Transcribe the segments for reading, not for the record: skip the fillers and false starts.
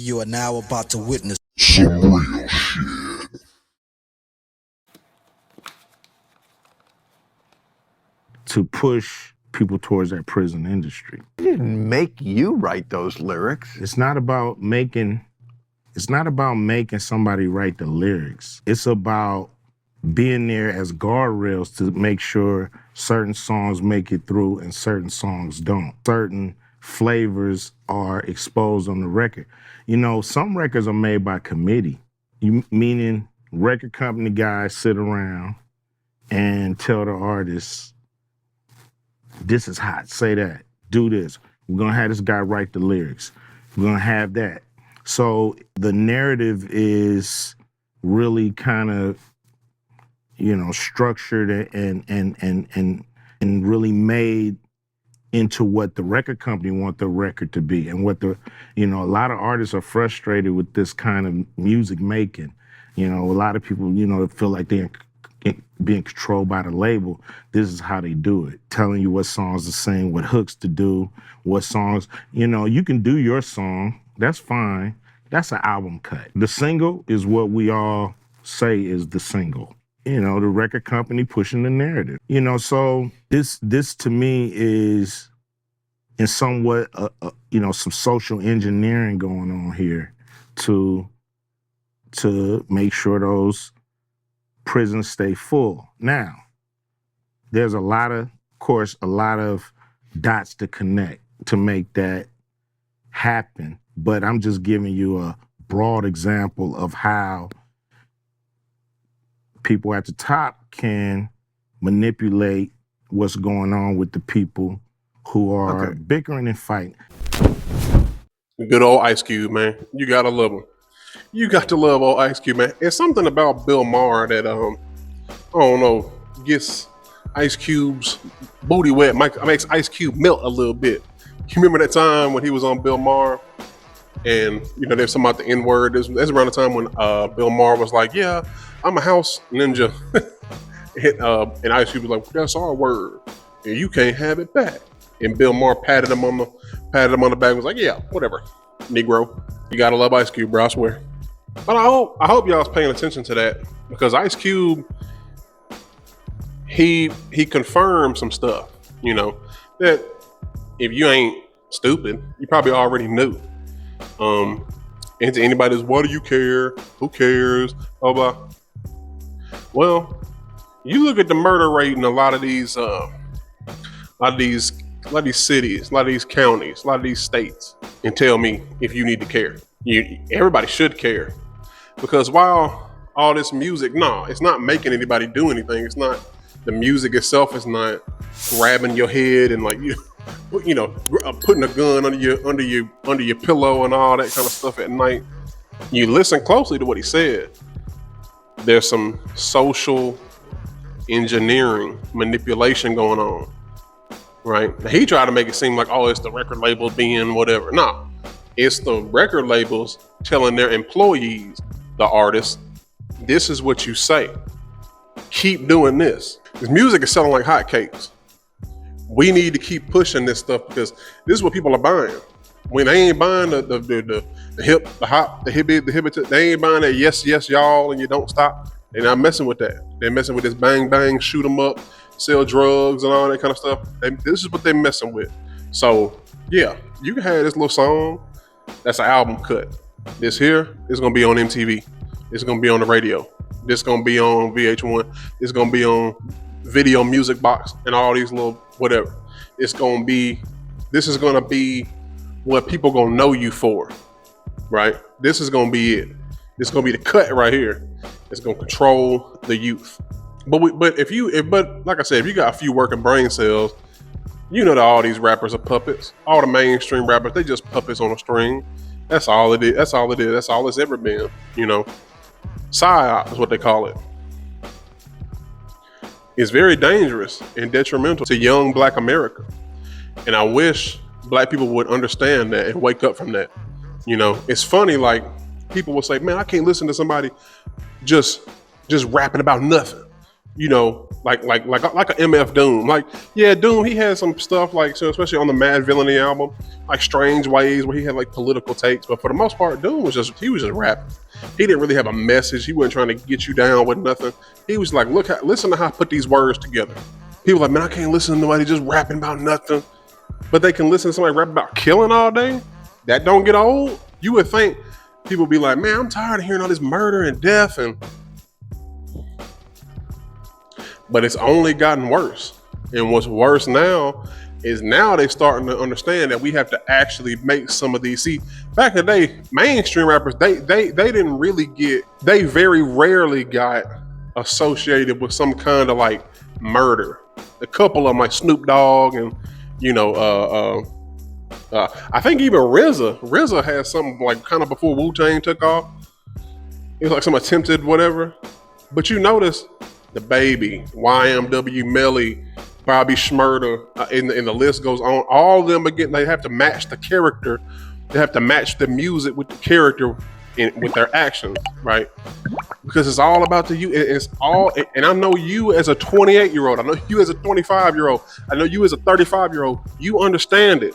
You are now about to witness some real shit. To push people towards that prison industry. It didn't make you write those lyrics. It's not about making somebody write the lyrics. It's about being there as guardrails to make sure certain songs make it through and certain songs don't. Certain flavors are exposed on the record. You know, some records are made by committee, meaning record company guys sit around and tell the artists, this is hot, say that, do this. We're gonna have this guy write the lyrics. We're gonna have that. So the narrative is really kind of, you know, structured and really made into what the record company want the record to be, and what the, you know, a lot of artists are frustrated with this kind of music making. You know, a lot of people, you know, feel like they're being controlled by the label. This is how they do it, telling you what songs to sing, what hooks to do, what songs, you know, you can do your song, that's fine. That's an album cut. The single is what we all say is the single. You know, the record company pushing the narrative. You know, so this to me is in somewhat, you know, some social engineering going on here to make sure those prisons stay full. Now, there's a lot of dots to connect to make that happen, but I'm just giving you a broad example of how people at the top can manipulate what's going on with the people who are bickering and fighting. Good old Ice Cube, man. You gotta love him. You got to love old Ice Cube, man. It's something about Bill Maher that, I don't know, gets Ice Cube's booty wet, makes Ice Cube melt a little bit. You remember that time when he was on Bill Maher? And, you know, there's something about the N-word. That's around the time when Bill Maher was like, yeah, I'm a house ninja. And Ice Cube was like, that's our word. And you can't have it back. And Bill Maher patted him on the back and was like, yeah, whatever, Negro. You gotta love Ice Cube, bro, I swear. But I hope y'all's paying attention to that, because Ice Cube, he confirmed some stuff, you know, that if you ain't stupid, you probably already knew. And to anybody that's, what do you care? Who cares? Blah, blah. Well, you look at the murder rate in a lot of these cities, a lot of these counties, a lot of these states, and tell me if you need to care. Everybody should care. Because while all this music, no, it's not making anybody do anything. It's not, the music itself is not grabbing your head and like, you know, putting a gun under your pillow and all that kind of stuff at night. You listen closely to what he said. There's some social engineering, manipulation going on, right? Now, he tried to make it seem like, oh, it's the record label being whatever. No, it's the record labels telling their employees, the artists, this is what you say. Keep doing this. This music is selling like hotcakes. We need to keep pushing this stuff because this is what people are buying. When they ain't buying the hip, the hop, the hibbit, they ain't buying that yes, y'all, and you don't stop. They're not messing with that. They're messing with this bang, bang, shoot 'em up, sell drugs and all that kind of stuff. This is what they're messing with. So yeah, you can have this little song. That's an album cut. This here is gonna be on MTV. It's gonna be on the radio. This gonna be on VH1. It's gonna be on Video Music Box and all these little whatever. This is gonna be what people gonna know you for, right? This is gonna be it. This is gonna be the cut right here. It's gonna control the youth. But like I said, if you got a few working brain cells, you know that all these rappers are puppets. All the mainstream rappers, they just puppets on a string. That's all it is. That's all it's ever been, you know. PSYOP is what they call it. It's very dangerous and detrimental to young Black America. And I wish Black people would understand that and wake up from that. You know, it's funny, like, people will say, man, I can't listen to somebody just rapping about nothing. you know, like a MF Doom. Like, yeah, Doom, he had some stuff like, so especially on the Mad Villainy album, like Strange Ways, where he had like political takes. But for the most part, Doom was just rapping. He didn't really have a message. He wasn't trying to get you down with nothing. He was like, listen to how I put these words together. People like, man, I can't listen to nobody just rapping about nothing. But they can listen to somebody rap about killing all day. That don't get old. You would think people would be like, man, I'm tired of hearing all this murder and death, but it's only gotten worse. And what's worse now is now they starting to understand that we have to actually make some of these. See, back in the day, mainstream rappers, they didn't really they very rarely got associated with some kind of like murder. A couple of them, like Snoop Dogg and, you know, I think even RZA had something like kind of before Wu-Tang took off. It was like some attempted whatever. But you notice the Baby, YMW Melly, Bobby Shmurda, and the list goes on. All of them, again, they have to match the character. They have to match the music with the character with their actions, right? Because it's all about it's all, and I know you as a 28-year-old, I know you as a 25-year-old, I know you as a 35-year-old, you understand it.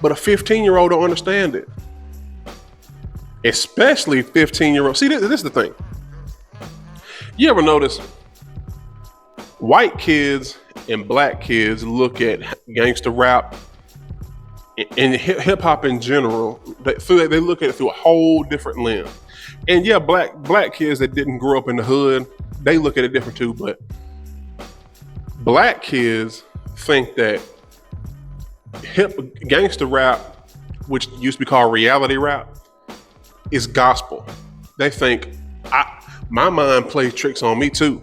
But a 15-year-old don't understand it. Especially 15-year-old. See, this is the thing. You ever notice white kids and black kids look at gangster rap and hip hop in general? They look at it through a whole different lens. And yeah, black kids that didn't grow up in the hood, they look at it different too. But black kids think that gangster rap, which used to be called reality rap, is gospel. They think my mind plays tricks on me too.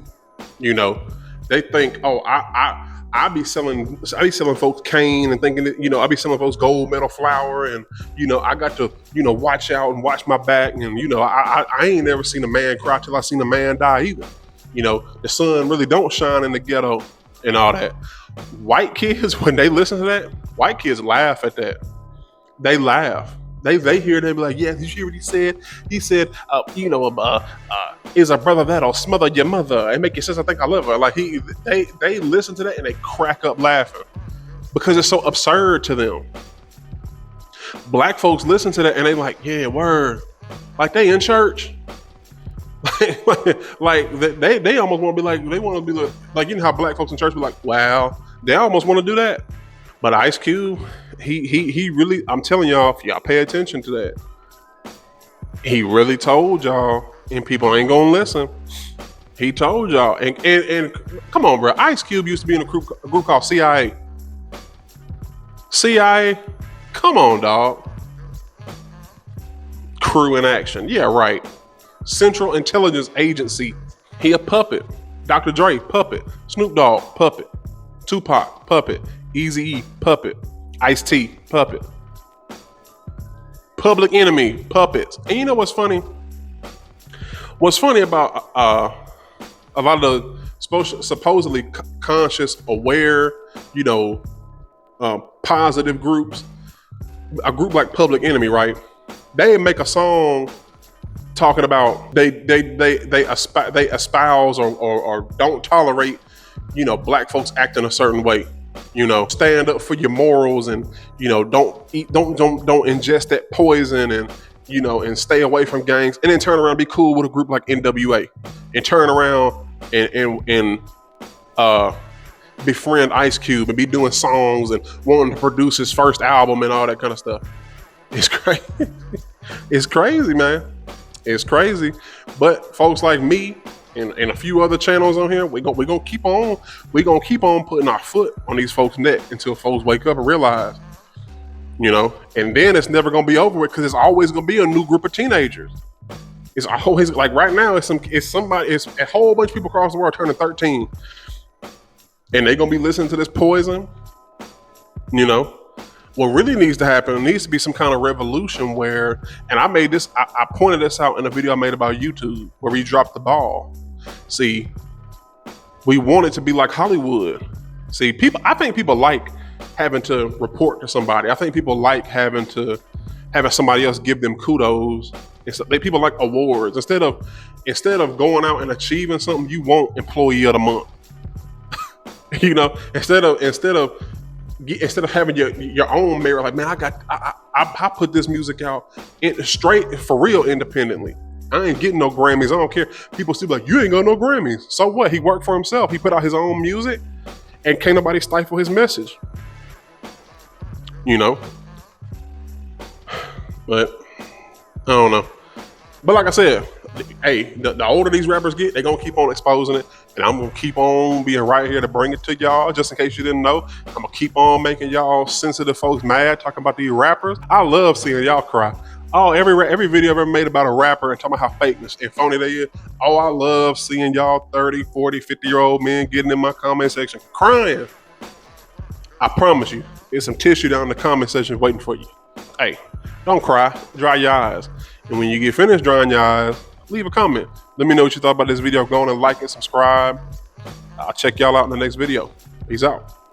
You know, they think, oh, I be selling folks cane and thinking that, you know, I be selling folks gold medal flour, and, you know, I got to, you know, watch out and watch my back, and, you know, I ain't never seen a man cry till I seen a man die either. You know, the sun really don't shine in the ghetto and all that. White kids, when they listen to that, white kids laugh at that. They laugh. They hear it, they be like, yeah, did you hear what he said? He said, you know, is a brother that'll smother your mother and make your sister think I love her. Like they listen to that and they crack up laughing because it's so absurd to them. Black folks listen to that and they like, yeah, word. Like they in church. like they almost want to be like, they want to be like, you know how black folks in church be like, wow, they almost want to do that. But Ice Cube, he really, I'm telling y'all, if y'all pay attention to that, he really told y'all, and people ain't gonna listen. He told y'all, and come on, bro. Ice Cube used to be in a group called CIA. CIA, come on, dog. Crew in action, yeah, right. Central Intelligence Agency. He a puppet. Dr. Dre, puppet. Snoop Dogg, puppet. Tupac, puppet. Eazy-E, puppet. Ice-T, puppet. Public Enemy, puppets. And you know what's funny? What's funny about a lot of the supposedly conscious, aware, you know, positive groups, a group like Public Enemy, right? They make a song talking about they espouse or don't tolerate, you know, black folks acting a certain way. You know, stand up for your morals, and, you know, don't ingest that poison, and, you know, and stay away from gangs, and then turn around and be cool with a group like NWA, and turn around and befriend Ice Cube and be doing songs and wanting to produce his first album and all that kind of stuff. It's crazy. It's crazy, man. It's crazy. But folks like me and a few other channels on here, we're gonna keep on putting our foot on these folks' neck until folks wake up and realize, you know, and then it's never gonna be over with, because it's always gonna be a new group of teenagers. It's always, like right now, it's a whole bunch of people across the world turning 13, and they're gonna be listening to this poison. You know, what really needs to happen, needs to be some kind of revolution where, and I pointed this out in a video I made about YouTube, where we dropped the ball. See, we want it to be like Hollywood. See, I think people like having to report to somebody. I think people like having somebody else give them kudos. People like awards. Instead of instead of going out and achieving something, you want employee of the month. You know, instead of having your own merit, like, man, I put this music out straight for real independently. I ain't getting no Grammys. I don't care. People still be like, you ain't got no Grammys. So what? He worked for himself. He put out his own music, and can't nobody stifle his message. You know? But I don't know. But like I said, hey, the older these rappers get, they're gonna keep on exposing it. And I'm gonna keep on being right here to bring it to y'all, just in case you didn't know. I'm gonna keep on making y'all sensitive folks mad, talking about these rappers. I love seeing y'all cry. Oh, every video I've ever made about a rapper and talking about how fake and phony they is. Oh, I love seeing y'all 30, 40, 50-year-old men getting in my comment section crying. I promise you, there's some tissue down in the comment section waiting for you. Hey, don't cry, dry your eyes. And when you get finished drying your eyes, leave a comment. Let me know what you thought about this video. Go on and like and subscribe. I'll check y'all out in the next video. Peace out.